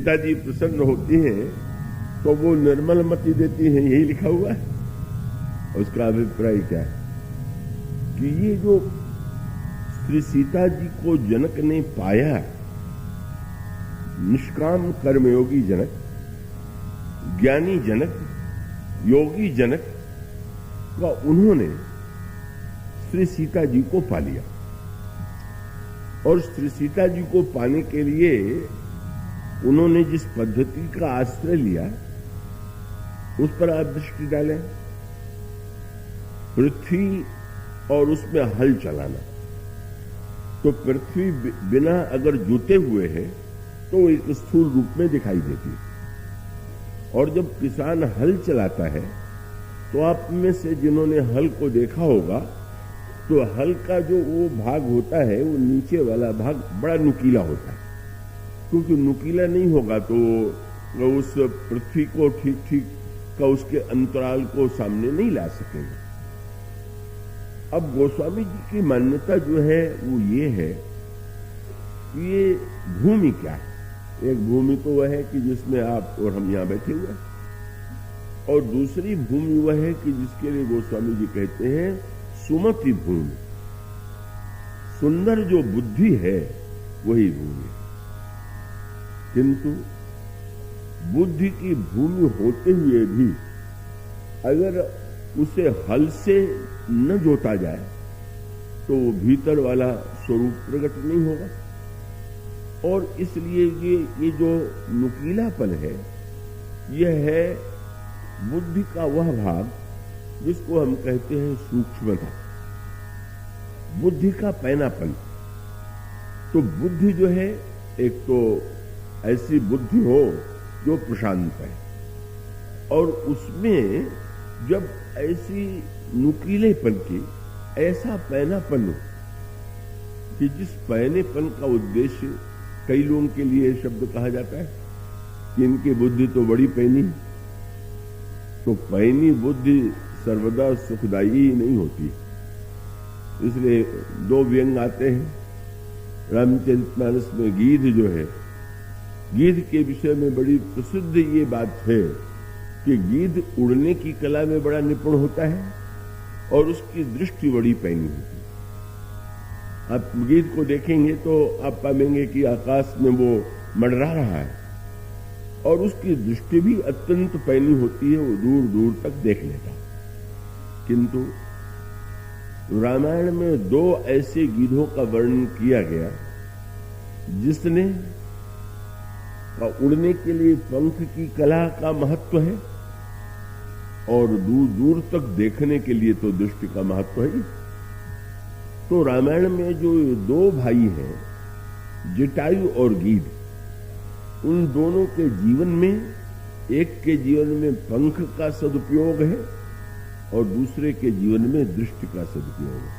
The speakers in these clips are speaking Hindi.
सीता जी प्रसन्न होती हैं तो वो निर्मल मति देती हैं, यही लिखा हुआ है। उसका अभिप्राय क्या है कि ये जो श्री सीता जी को जनक ने पाया, निष्काम कर्मयोगी जनक, ज्ञानी जनक, योगी जनक का उन्होंने श्री सीता जी को पा लिया। और श्री सीता जी को पाने के लिए उन्होंने जिस पद्धति का आश्रय लिया उस पर आप दृष्टि डालें। पृथ्वी और उसमें हल चलाना, तो पृथ्वी बिना अगर जुते हुए है तो एक स्थूल रूप में दिखाई देती है। और जब किसान हल चलाता है तो आप में से जिन्होंने हल को देखा होगा तो हल का जो वो भाग होता है, वो नीचे वाला भाग बड़ा नुकीला होता है, क्योंकि नुकीला नहीं होगा तो उस पृथ्वी को ठीक ठीक का उसके अंतराल को सामने नहीं ला सकेंगे। अब गोस्वामी जी की मान्यता जो है वो ये है कि ये भूमि क्या है। एक भूमि तो वह है कि जिसमें आप और हम यहां बैठे हुए हैं, और दूसरी भूमि वह है कि जिसके लिए गोस्वामी जी कहते हैं सुमति भूमि। सुंदर जो बुद्धि है वही भूमि है। किंतु बुद्धि की भूमि होते हुए भी अगर उसे हल से न जोता जाए तो भीतर वाला स्वरूप प्रकट नहीं होगा। और इसलिए ये जो नुकीलापन है, यह है बुद्धि का वह भाग जिसको हम कहते हैं सूक्ष्मता, बुद्धि का पैनापन। तो बुद्धि जो है, एक तो ऐसी बुद्धि हो जो प्रशांत है, और उसमें जब ऐसी नुकीलेपन की, ऐसा पैनापन हो कि जिस पैनेपन का उद्देश्य कई लोगों के लिए शब्द कहा जाता है कि इनकी बुद्धि तो बड़ी पैनी। तो पैनी बुद्धि सर्वदा सुखदायी नहीं होती। इसलिए दो व्यंग आते हैं रामचरितमानस में। गीध जो है, गीध के विषय में बड़ी प्रसिद्ध ये बात है कि गीध उड़ने की कला में बड़ा निपुण होता है और उसकी दृष्टि बड़ी पैनी होती है। आप गीध को देखेंगे तो आप पाएंगे कि आकाश में वो मंडरा रहा है और उसकी दृष्टि भी अत्यंत पैनी होती है, वो दूर दूर तक देख लेता है। किंतु रामायण में दो ऐसे गीधों का वर्णन किया गया जिसने उड़ने के लिए पंख की कला का महत्व है और दूर दूर तक देखने के लिए तो दृष्टि का महत्व है। तो रामायण में जो दो भाई हैं, जटायु और गीध, उन दोनों के जीवन में, एक के जीवन में पंख का सदुपयोग है और दूसरे के जीवन में दृष्टि का सदुपयोग है।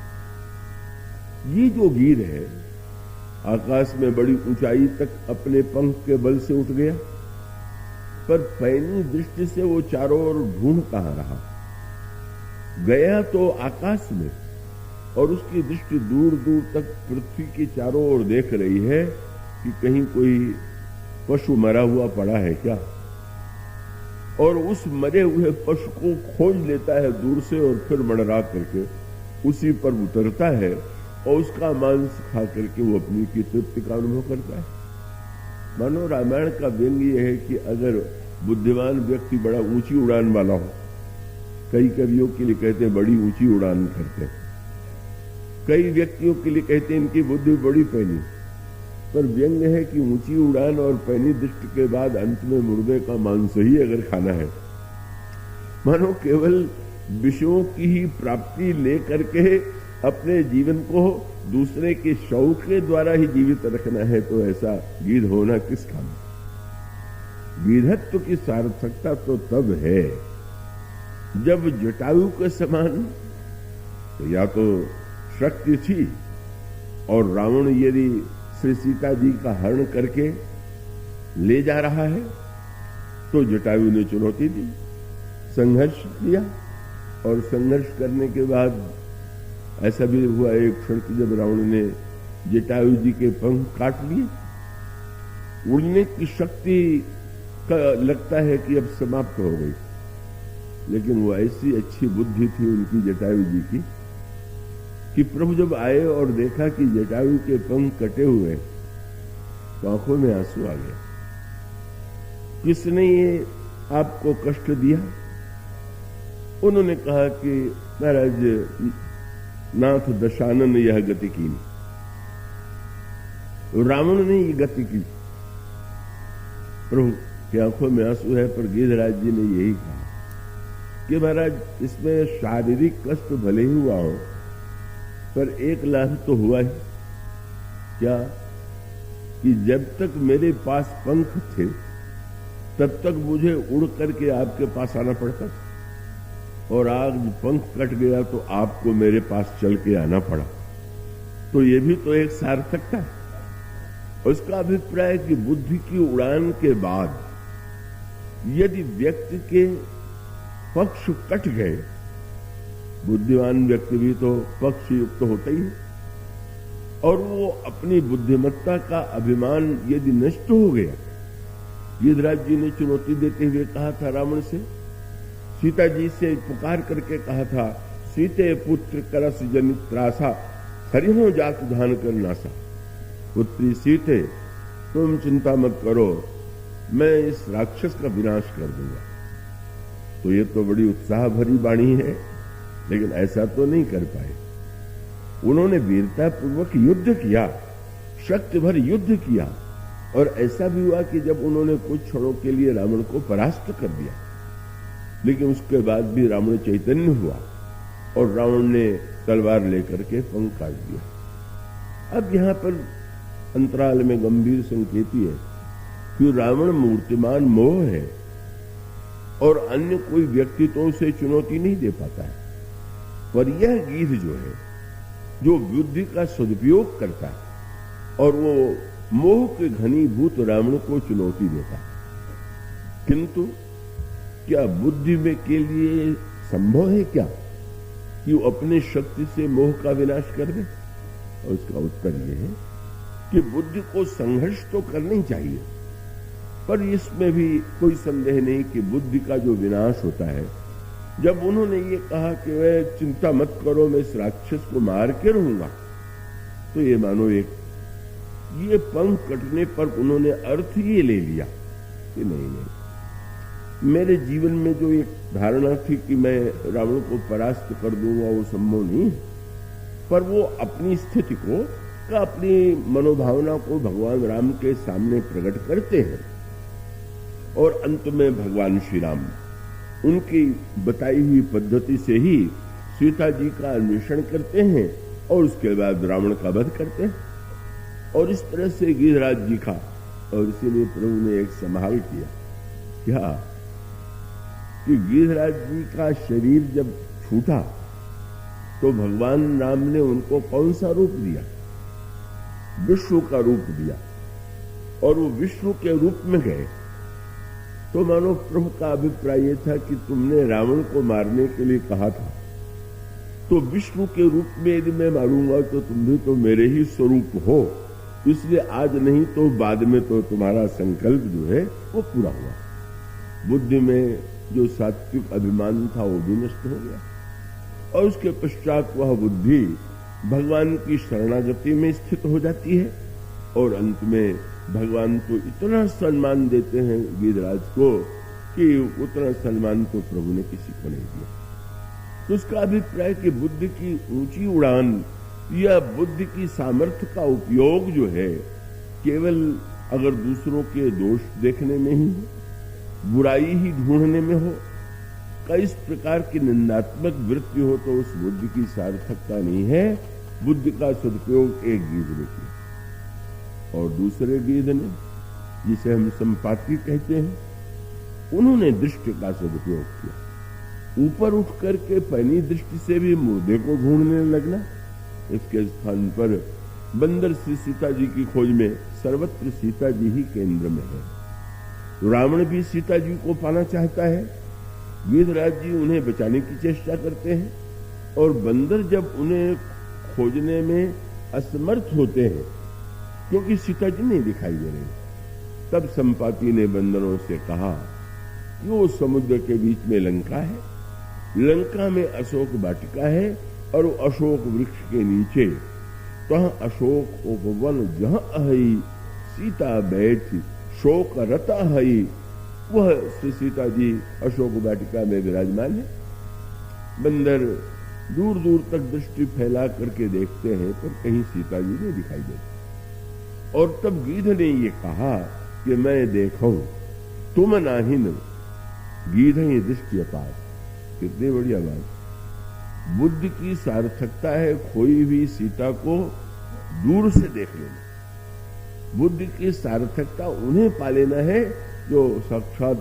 ये जो गीध है आकाश में बड़ी ऊंचाई तक अपने पंख के बल से उठ गया, पर पैनी दृष्टि से वो चारों ओर ढूंढ कहां रहा। गया तो आकाश में और उसकी दृष्टि दूर दूर तक पृथ्वी के चारों ओर देख रही है कि कहीं कोई पशु मरा हुआ पड़ा है क्या, और उस मरे हुए पशु को खोज लेता है दूर से और फिर मंडरा करके उसी पर उतरता है और उसका मांस खा करके वो अपनी की तृप्ति का अनुभव करता है। मानो रामायण का व्यंग ये है कि अगर बुद्धिमान व्यक्ति बड़ा ऊंची उड़ान वाला हो, कई कवियों के लिए कहते हैं बड़ी ऊंची उड़ान करते हैं, कई व्यक्तियों के लिए कहते हैं इनकी बुद्धि बड़ी पैनी, पर व्यंग है कि ऊंची उड़ान और पैनी दृष्टि के बाद अंत में मुर्दे का मांस ही अगर खाना है, मानो केवल विषयों की ही प्राप्ति लेकर के अपने जीवन को दूसरे के शौक के द्वारा ही जीवित रखना है, तो ऐसा गीध होना किस काम। गीधत्व की सार्थकता तो तब है जब जटायु के समान तो या तो शक्ति थी और रावण यदि श्री सीता जी का हरण करके ले जा रहा है तो जटायु ने चुनौती दी, संघर्ष किया, और संघर्ष करने के बाद ऐसा भी हुआ एक क्षण की जब रावण ने जटायु जी के पंख काट लिए उड़ने की शक्ति का लगता है कि अब समाप्त हो गई, लेकिन वो ऐसी अच्छी बुद्धि थी उनकी जटायु जी की कि प्रभु जब आए और देखा कि जटायु के पंख कटे हुए तो आंखों में आंसू आ गया। किसने ये आपको कष्ट दिया? उन्होंने कहा कि महाराज नाथ दशानन यह गति की, रावण ने ये गति की। प्रभु की आंखों में आंसू है, पर गिरिराज जी ने यही कहा कि महाराज इसमें शारीरिक कष्ट भले ही हुआ हो, पर एक लाभ तो हुआ ही। क्या? कि जब तक मेरे पास पंख थे तब तक मुझे उड़ करके आपके पास आना पड़ता था, और आज पंख कट गया तो आपको मेरे पास चल के आना पड़ा। तो ये भी तो एक सार्थकता है। उसका अभिप्राय कि बुद्धि की उड़ान के बाद यदि व्यक्ति के पक्ष कट गए, बुद्धिमान व्यक्ति भी तो पक्ष युक्त होता ही है, और वो अपनी बुद्धिमत्ता का अभिमान यदि नष्ट हो गया। गिरिराज जी ने चुनौती देते हुए कहा था रावण से, सीता जी से पुकार करके कहा था, सीते पुत्र करस जनित त्रासा, हरिहो जात धान कर नासा। पुत्री सीते, तुम चिंता मत करो, मैं इस राक्षस का विनाश कर दूंगा। तो ये तो बड़ी उत्साह भरी वाणी है, लेकिन ऐसा तो नहीं कर पाए। उन्होंने वीरता पूर्वक युद्ध किया, शक्ति भर युद्ध किया, और ऐसा भी हुआ कि जब उन्होंने कुछ क्षणों के लिए रावण को परास्त कर दिया, लेकिन उसके बाद भी रावण चैतन्य हुआ और रावण ने तलवार लेकर के पंख काट दिया। अब यहां पर अंतराल में गंभीर संकेत है कि रावण मूर्तिमान मोह है और अन्य कोई व्यक्तित्वों से चुनौती नहीं दे पाता है, पर यह गीध जो है, जो बुद्धि का सदुपयोग करता है और वो मोह के घनीभूत रावण को चुनौती देता है। किंतु क्या बुद्धि में के लिए संभव है क्या कि वो अपने शक्ति से मोह का विनाश कर दे? और उसका उत्तर यह है कि बुद्धि को संघर्ष तो करनी चाहिए, पर इसमें भी कोई संदेह नहीं कि बुद्धि का जो विनाश होता है, जब उन्होंने ये कहा कि वह चिंता मत करो, मैं इस राक्षस को मार के रहूंगा, तो ये मानो एक ये पंख कटने पर उन्होंने अर्थ ये ले लिया कि नहीं, मेरे जीवन में जो एक धारणा थी कि मैं रावण को परास्त कर दूंगा, वो संभव नहीं है। पर वो अपनी स्थिति को, अपनी मनोभावना को भगवान राम के सामने प्रकट करते हैं, और अंत में भगवान श्री राम उनकी बताई हुई पद्धति से ही सीता जी का अन्वेषण करते हैं और उसके बाद रावण का वध करते हैं। और इस तरह से गिरिराज जी का, और इसीलिए प्रभु ने एक संभाल किया, क्या कि गिरिराज जी का शरीर जब छूटा तो भगवान राम ने उनको कौन सा रूप दिया? विष्णु का रूप दिया, और वो विष्णु के रूप में गए। तो मानो प्रभु का अभिप्राय यह था कि तुमने रावण को मारने के लिए कहा था, तो विष्णु के रूप में यदि मैं मारूंगा तो तुम भी तो मेरे ही स्वरूप हो, इसलिए आज नहीं तो बाद में तो तुम्हारा संकल्प जो है वो पूरा हुआ। बुद्धि में जो सात्विक अभिमान था वो भी नष्ट हो गया, और उसके पश्चात वह बुद्धि भगवान की शरणागति में स्थित हो जाती है, और अंत में भगवान तो इतना सम्मान देते हैं गिरिराज को कि उतना सम्मान तो प्रभु ने किसी को नहीं दिया। तो उसका अभिप्राय कि बुद्धि की ऊंची उड़ान या बुद्धि की सामर्थ्य का उपयोग जो है, केवल अगर दूसरों के दोष देखने में ही हो, बुराई ही ढूंढने में हो, इस प्रकार की निंदात्मक वृत्ति हो, तो उस बुद्धि की सार्थकता नहीं है। बुद्धि का सदुपयोग एक गीध ने किया, और दूसरे गीध ने, जिसे हम संपाति कहते हैं, उन्होंने दृष्टि का सदुपयोग किया। ऊपर उठ करके पैनी दृष्टि से भी मुर्दे को ढूंढने लगना। इसके स्थान पर बंदर श्री सीता जी की खोज में सर्वत्र सीता जी ही केंद्र में है। रावण भी सीता जी को पाना चाहता है, गिरिराज जी उन्हें बचाने की चेष्टा करते हैं, और बंदर जब उन्हें खोजने में असमर्थ होते हैं क्योंकि सीता जी नहीं दिखाई दे रही, तब संपाति ने बंदरों से कहा कि वो समुद्र के बीच में लंका है, लंका में अशोक वाटिका है और वो अशोक वृक्ष के नीचे तह अशोक उपवन जहां अहई सीता बैठ शोक रता हई, वह श्री सीता जी अशोक वाटिका में विराजमान है। बंदर दूर दूर तक दृष्टि फैला करके देखते हैं पर कहीं सीता जी नहीं दिखाई देती। और तब गीध ने ये कहा कि मैं देखूं तुम नाहिन गीध ही दृष्टि अपार। कितनी बढ़िया बात। बुद्धि की सार्थकता है खोई हुई सीता को दूर से देख लेना। बुद्धि की सार्थकता उन्हें पा लेना है जो साक्षात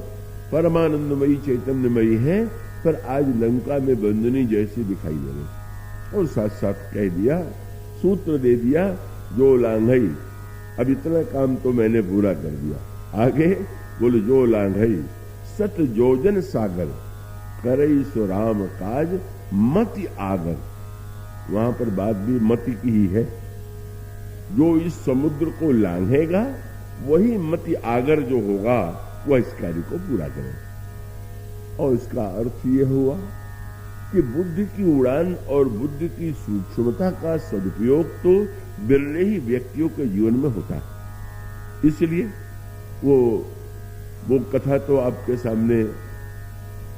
परमानंदमयी चैतन्यमयी है, पर आज लंका में बंदनी जैसी दिखाई दे रही। और साथ साथ कह दिया, सूत्र दे दिया, जो लांघई, अब इतना काम तो मैंने पूरा कर दिया। आगे बोले, जो लांघई सत जोजन सागर करई सो राम काज मति आगर। वहां पर बात भी मति की ही है। जो इस समुद्र को लांघेगा वही मति आगर जो होगा वह इस कार्य को पूरा करेगा। और इसका अर्थ यह हुआ कि बुद्धि की उड़ान और बुद्धि की सूक्ष्मता का सदुपयोग तो बिरले ही व्यक्तियों के जीवन में होता है। इसलिए वो कथा तो आपके सामने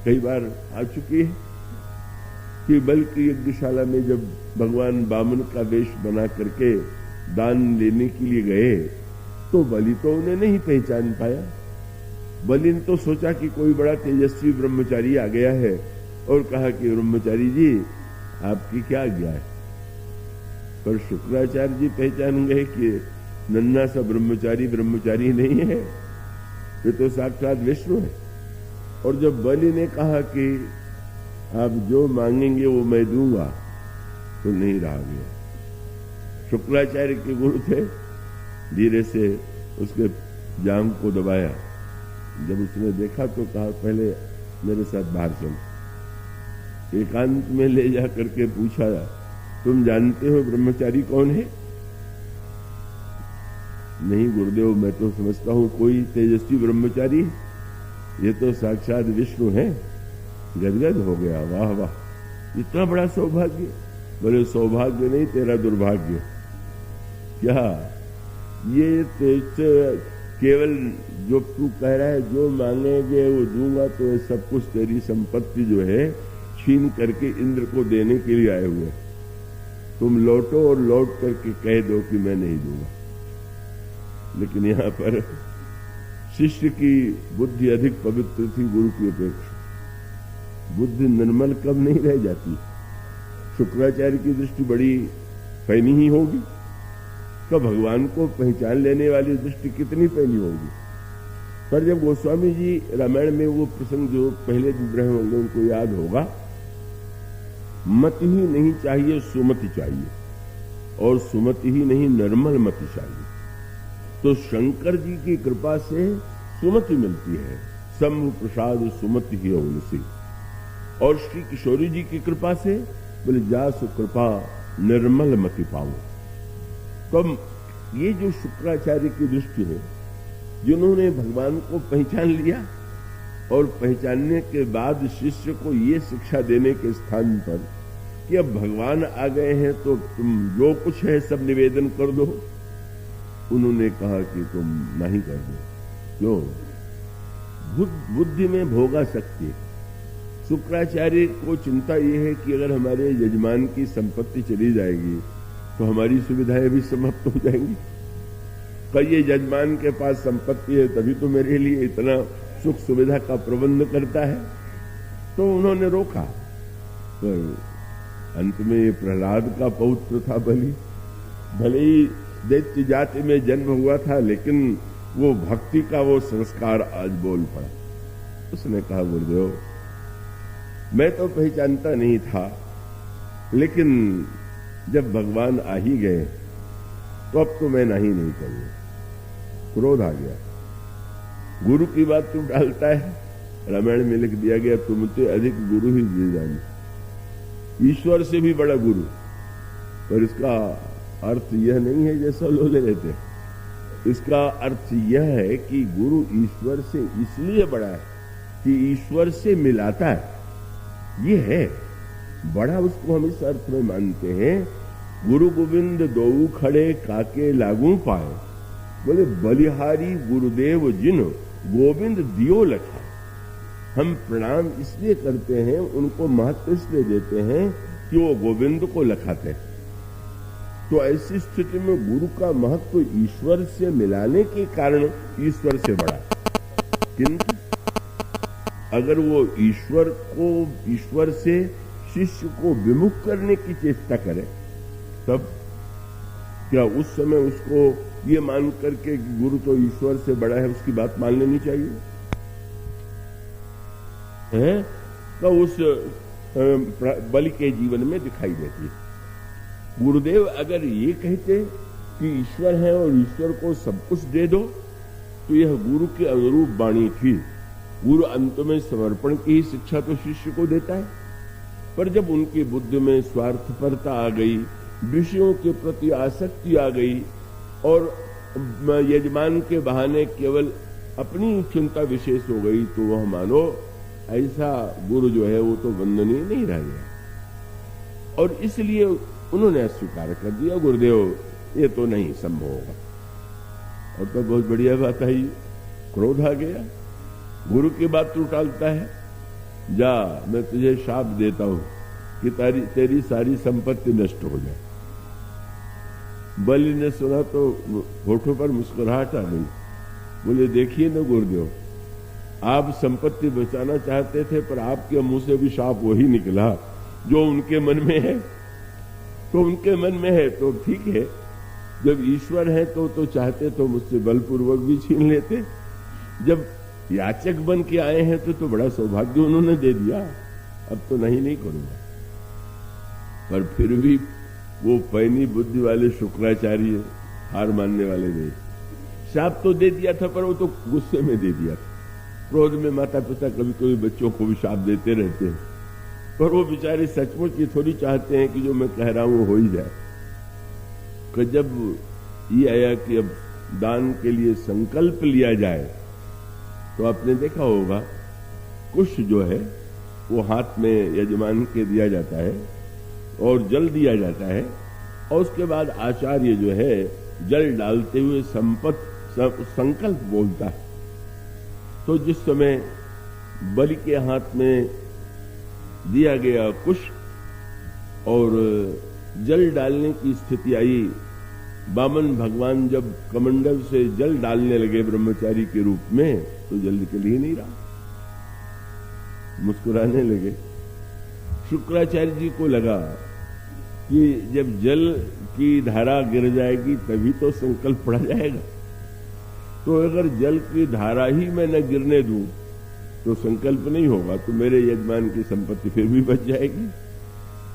कई बार आ चुकी है कि बल्कि यज्ञशाला में जब भगवान वामन का वेश बना करके दान लेने के लिए गए तो बलि तो उन्हें नहीं पहचान पाया। बलि ने तो सोचा कि कोई बड़ा तेजस्वी ब्रह्मचारी आ गया है और कहा कि ब्रह्मचारी जी आपकी क्या आज्ञा है। पर शुक्राचार्य जी पहचान गए कि नन्हा सा ब्रह्मचारी नहीं है, ये तो साक्षात विष्णु है। और जब बलि ने कहा कि आप जो मांगेंगे वो मैं दूंगा तो नहीं रहा गया। शुक्राचार्य के गुरु थे, धीरे से उसके जांघ को दबाया। जब उसने देखा तो कहा, पहले मेरे साथ बाहर चल। एकांत में ले जा करके पूछा, तुम जानते हो ब्रह्मचारी कौन है? नहीं गुरुदेव, मैं तो समझता हूं कोई तेजस्वी ब्रह्मचारी, ये तो साक्षात विष्णु है। गदगद हो गया, वाह वाह, इतना बड़ा सौभाग्य। बोले, सौभाग्य नहीं, तेरा दुर्भाग्य। क्या ये तो केवल जो तू कह रहा है जो मांगेंगे वो दूंगा, तो ये सब कुछ तेरी संपत्ति जो है छीन करके इंद्र को देने के लिए आए हुए। तुम लौटो और लौट करके कह दो कि मैं नहीं दूंगा। लेकिन यहां पर शिष्य की बुद्धि अधिक पवित्र थी गुरु की अपेक्षा। बुद्धि निर्मल कब नहीं रह जाती। शुक्राचार्य की दृष्टि बड़ी पैनी ही होगी, तो भगवान को पहचान लेने वाली दृष्टि कितनी पैनी होगी। पर जब गोस्वामी जी रामायण में वो प्रसंग जो पहले दिन रहे होंगे उनको याद होगा, मति ही नहीं चाहिए सुमति चाहिए, और सुमति ही नहीं निर्मल मति चाहिए। तो शंकर जी की कृपा से सुमति मिलती है, शंभु प्रसाद सुमति ही उनसी। और श्री किशोरी जी की कृपा से बोले, जासु कृपा निर्मल मति पाओ। तो ये जो शुक्राचार्य की दृष्टि है, जिन्होंने भगवान को पहचान लिया और पहचानने के बाद शिष्य को ये शिक्षा देने के स्थान पर कि अब भगवान आ गए हैं तो तुम जो कुछ है सब निवेदन कर दो, उन्होंने कहा कि तुम नहीं कर दो। क्यों? बुद्धि में भोगा शक्ति है। शुक्राचार्य को चिंता यह है कि अगर हमारे यजमान की संपत्ति चली जाएगी तो हमारी सुविधाएं भी समाप्त हो जाएंगी। पर ये यजमान के पास संपत्ति है तभी तो मेरे लिए इतना सुख सुविधा का प्रबंध करता है। तो उन्होंने रोका। पर अंत में ये प्रहलाद का पौत्र था बलि, भले ही दैत्य जाति में जन्म हुआ था, लेकिन वो भक्ति का वो संस्कार आज बोल पड़ा। उसने कहा, गुरुदेव मैं तो पहचानता नहीं था, लेकिन जब भगवान आ ही गए तो अब तो मैं नहीं करूंगा। क्रोध आ गया। गुरु की बात तू डालता है, रामायण में लिख दिया गया, तुमसे अधिक गुरु ही दे जाने। ईश्वर से भी बड़ा गुरु। पर इसका अर्थ यह नहीं है जैसा लोग ले लेते। इसका अर्थ यह है कि गुरु ईश्वर से इसलिए बड़ा है कि ईश्वर से मिलाता है। ये है बड़ा, उसको हम इस अर्थ में मानते हैं। गुरु गोविंद दोऊ खड़े काके लागू पाए, बोले बलिहारी गुरुदेव जिन गोविंद दियो लखा। हम प्रणाम इसलिए करते हैं, उनको महत्व इसलिए देते हैं कि वो गोविंद को लखाते हैं। तो ऐसी स्थिति में गुरु का महत्व ईश्वर से मिलाने के कारण ईश्वर से बड़ा। किंतु अगर वो ईश्वर से शिष्य को विमुख करने की चेष्टा करे, तब क्या उस समय उसको ये मान करके कि गुरु तो ईश्वर से बड़ा है, उसकी बात मान लेनी चाहिए है? तो उस बलि के जीवन में दिखाई देती है। गुरुदेव अगर ये कहते कि ईश्वर है और ईश्वर को सब कुछ दे दो, तो यह गुरु के अनुरूप वाणी थी। गुरु अंत में समर्पण की ही शिक्षा तो शिष्य को देता है, पर जब उनकी बुद्धि में स्वार्थपरता आ गई, विषयों के प्रति आसक्ति आ गई और यजमान के बहाने केवल अपनी चिंता विशेष हो गई, तो वह मानो ऐसा गुरु जो है वो तो वंदनीय नहीं रह गया। और इसलिए उन्होंने अस्वीकार कर दिया, गुरुदेव ये तो नहीं संभव होगा। और तो बहुत बढ़िया बात आई, क्रोध आ गया, गुरु की बात तू टालता है, जा मैं तुझे शाप देता हूं कि तेरी सारी संपत्ति नष्ट हो जाए। बलि ने सुना तो होठों पर मुस्कुराहट आ गई, बोले देखिए ना गुरुदेव, आप संपत्ति बचाना चाहते थे, पर आपके मुंह से भी शाप वही निकला जो उनके मन में है। तो उनके मन में है तो ठीक है, जब ईश्वर है तो चाहते तो मुझसे बलपूर्वक भी छीन लेते। जब याचक बन के आए हैं तो बड़ा सौभाग्य उन्होंने दे दिया, अब तो नहीं करूंगा। पर फिर भी वो पैनी बुद्धि वाले शुक्राचार्य हार मानने वाले नहीं। शाप तो दे दिया था, पर वो तो गुस्से में दे दिया था। क्रोध में माता पिता कभी कभी बच्चों को भी शाप देते रहते हैं, पर वो बेचारे सचमुच ये थोड़ी चाहते हैं कि जो मैं कह रहा हूं वो हो ही जाए। कि जब ये आया कि अब दान के लिए संकल्प लिया जाए, तो आपने देखा होगा कुश जो है वो हाथ में यजमान के दिया जाता है और जल दिया जाता है, और उसके बाद आचार्य जो है जल डालते हुए संकल्प बोलता है। तो जिस समय बलि के हाथ में दिया गया कुश और जल डालने की स्थिति आई, वामन भगवान जब कमंडल से जल डालने लगे ब्रह्मचारी के रूप में, तो जल निकल ही नहीं रहा, मुस्कुराने लगे। शुक्राचार्य जी को लगा कि जब जल की धारा गिर जाएगी तभी तो संकल्प पड़ा जाएगा, तो अगर जल की धारा ही मैं न गिरने दूं तो संकल्प नहीं होगा, तो मेरे यजमान की संपत्ति फिर भी बच जाएगी।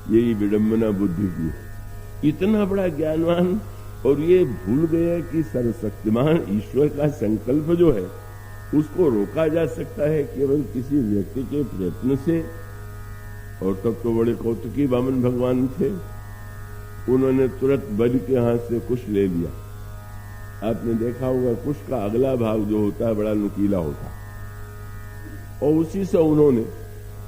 यही विडंबना बुद्धि की। इतना बड़ा ज्ञानवान, और ये भूल गया कि सर्वशक्तिमान ईश्वर का संकल्प जो है उसको रोका जा सकता है केवल किसी व्यक्ति के प्रयत्न से। और तब तो बड़े कौतुकी वामन भगवान थे, उन्होंने तुरंत बलि के हाथ से कुश ले लिया। आपने देखा होगा कुश का अगला भाग जो होता है बड़ा नुकीला होता है, और उसी से उन्होंने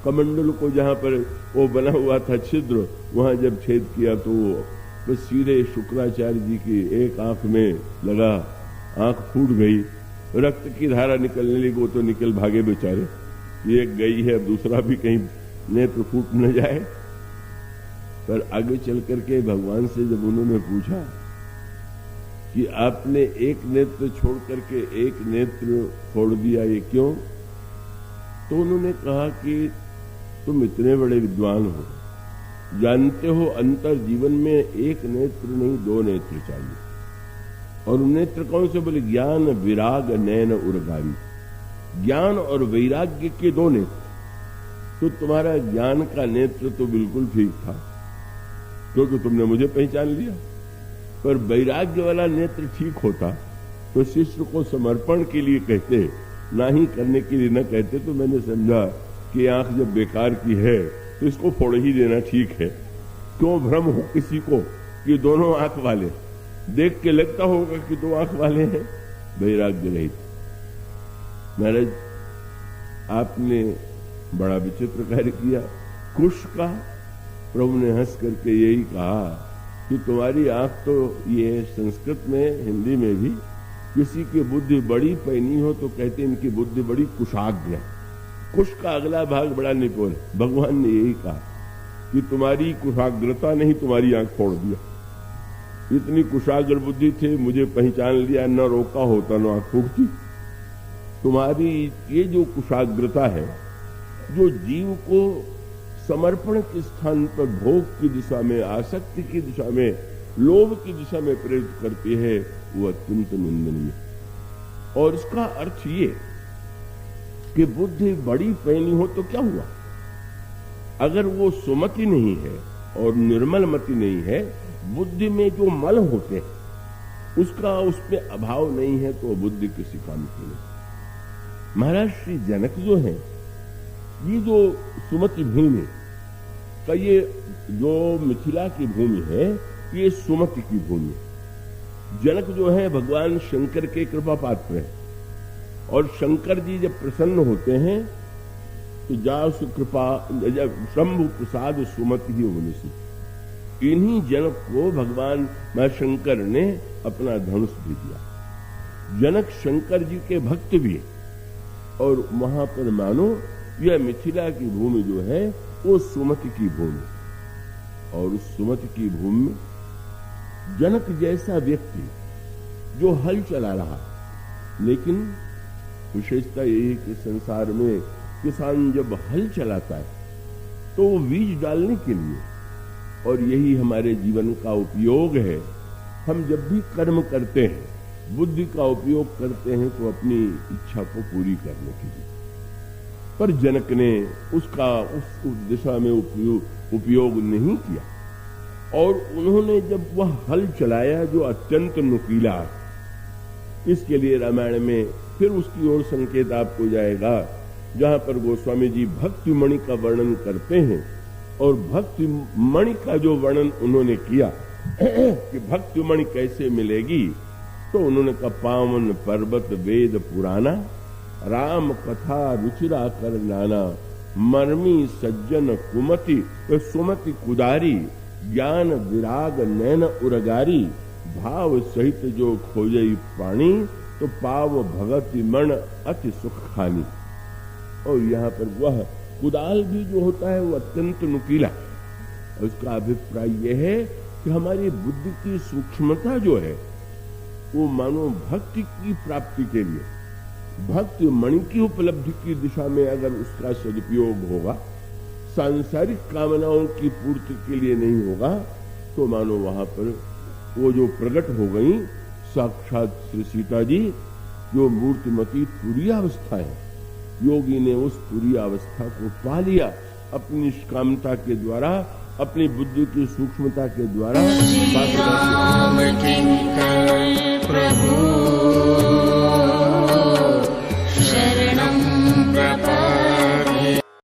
कमंडल को जहां पर वो बना हुआ था छिद्र, वहां जब छेद किया तो वो सीधे शुक्राचार्य जी की एक आंख में लगा, आंख फूट गई, रक्त की धारा निकलने लगी। वो तो निकल भागे बेचारे, एक गई है, अब दूसरा भी कहीं नेत्र फूट न जाए। पर आगे चल करके भगवान से जब उन्होंने पूछा कि आपने एक नेत्र छोड़ करके एक नेत्र फोड़ दिया, ये क्यों? तो उन्होंने कहा कि तुम इतने बड़े विद्वान हो, जानते हो अंतर जीवन में एक नेत्र नहीं 2 नेत्र चाहिए। और नेत्र कौन से? बोले ज्ञान विराग नैन उर्गारी, ज्ञान और वैराग्य के 2 नेत्र। तो तुम्हारा ज्ञान का नेत्र तो बिल्कुल ठीक था, क्योंकि तुमने मुझे पहचान लिया, पर वैराग्य वाला नेत्र ठीक होता तो शिष्य को समर्पण के लिए कहते, ना ही करने के लिए न कहते। तो मैंने समझा कि आंख जब बेकार की है तो इसको फोड़ ही देना ठीक है। क्यों भ्रम हो किसी को कि दोनों आंख वाले, देख के लगता होगा कि 2 आंख वाले हैं, वैराग्य रहित। महाराज, आपने बड़ा विचित्र कार्य किया। कुश का प्रभु ने हंस करके यही कहा कि तुम्हारी आंख तो ये संस्कृत में, हिंदी में भी किसी की बुद्धि बड़ी पैनी हो तो कहते इनकी बुद्धि बड़ी कुशाग्र है। कुश का अगला भाग बड़ा निपुण। भगवान ने यही कहा कि तुम्हारी कुशाग्रता ने ही तुम्हारी आंख फोड़ दिया। इतनी कुशाग्र बुद्धि थे, मुझे पहचान लिया, न रोका होता न आंख फूटती। तुम्हारी ये जो कुशाग्रता है, जो जीव को समर्पण के स्थान पर भोग की दिशा में, आसक्ति की दिशा में, लोभ की दिशा में प्रेरित करती है, वो अत्यंत निंदनीय। और इसका अर्थ ये कि बुद्धि बड़ी पैनी हो तो क्या हुआ? अगर वो सुमति नहीं है और निर्मल मति नहीं है, बुद्धि में जो मल होते हैं उसका उसमें अभाव नहीं है, तो बुद्धि किसी काम की नहीं। महाराज श्री जनक जो है, ये जो सुमति भूमि का, ये जो मिथिला की भूमि है, ये सुमति की भूमि। जनक जो है भगवान शंकर के कृपा पात्र है, और शंकर जी जब प्रसन्न होते हैं तो जाओ सुकृपा शंभु प्रसाद सुमति ही उगनिसी। इन्हीं जनक को भगवान मां शंकर ने अपना धनुष भी दिया। जनक शंकर जी के भक्त भी है, और वहां पर मानो यह मिथिला की भूमि जो है वो सुमति की भूमि, और उस सुमति की भूमि में जनक जैसा व्यक्ति जो हल चला रहा। लेकिन विशेषता यही है कि संसार में किसान जब हल चलाता है तो वो बीज डालने के लिए, और यही हमारे जीवन का उपयोग है। हम जब भी कर्म करते हैं, बुद्धि का उपयोग करते हैं तो अपनी इच्छा को पूरी करने के लिए। पर जनक ने उसका उस दिशा में उपयोग नहीं किया, और उन्होंने जब वह हल चलाया जो अत्यंत नुकीला, इसके लिए रामायण में फिर उसकी ओर संकेत आपको जाएगा, जहां पर गोस्वामी जी भक्ति मणि का वर्णन करते हैं। और भक्ति मणि का जो वर्णन उन्होंने किया कि भक्ति मणि कैसे मिलेगी, तो उन्होंने कहा पावन पर्वत वेद पुराना, राम कथा रुचिरा कर नाना, मर्मी सज्जन कुमति सुमति कुदारी, ज्ञान विराग नैन उरगारी, भाव सहित जो खोजई पानी, तो पाव भगति मन अति सुख खानी। और यहाँ पर वह कुदाल भी जो होता है वो अत्यंत नुकीला। और उसका अभिप्राय यह है कि हमारी बुद्धि की सूक्ष्मता जो है वो मानो भक्ति की प्राप्ति के लिए, भक्ति मणि की उपलब्धि की दिशा में अगर उसका सदुपयोग होगा, सांसारिक कामनाओं की पूर्ति के लिए नहीं होगा, तो मानो वहां पर वो जो प्रकट हो गई साक्षात श्री सीता जी, जो मूर्तिमती तुरीयावस्था है, योगी ने उस तुरीयावस्था को पा लिया अपनी निष्कामता के द्वारा, अपनी बुद्धि की सूक्ष्मता के द्वारा। प्रभु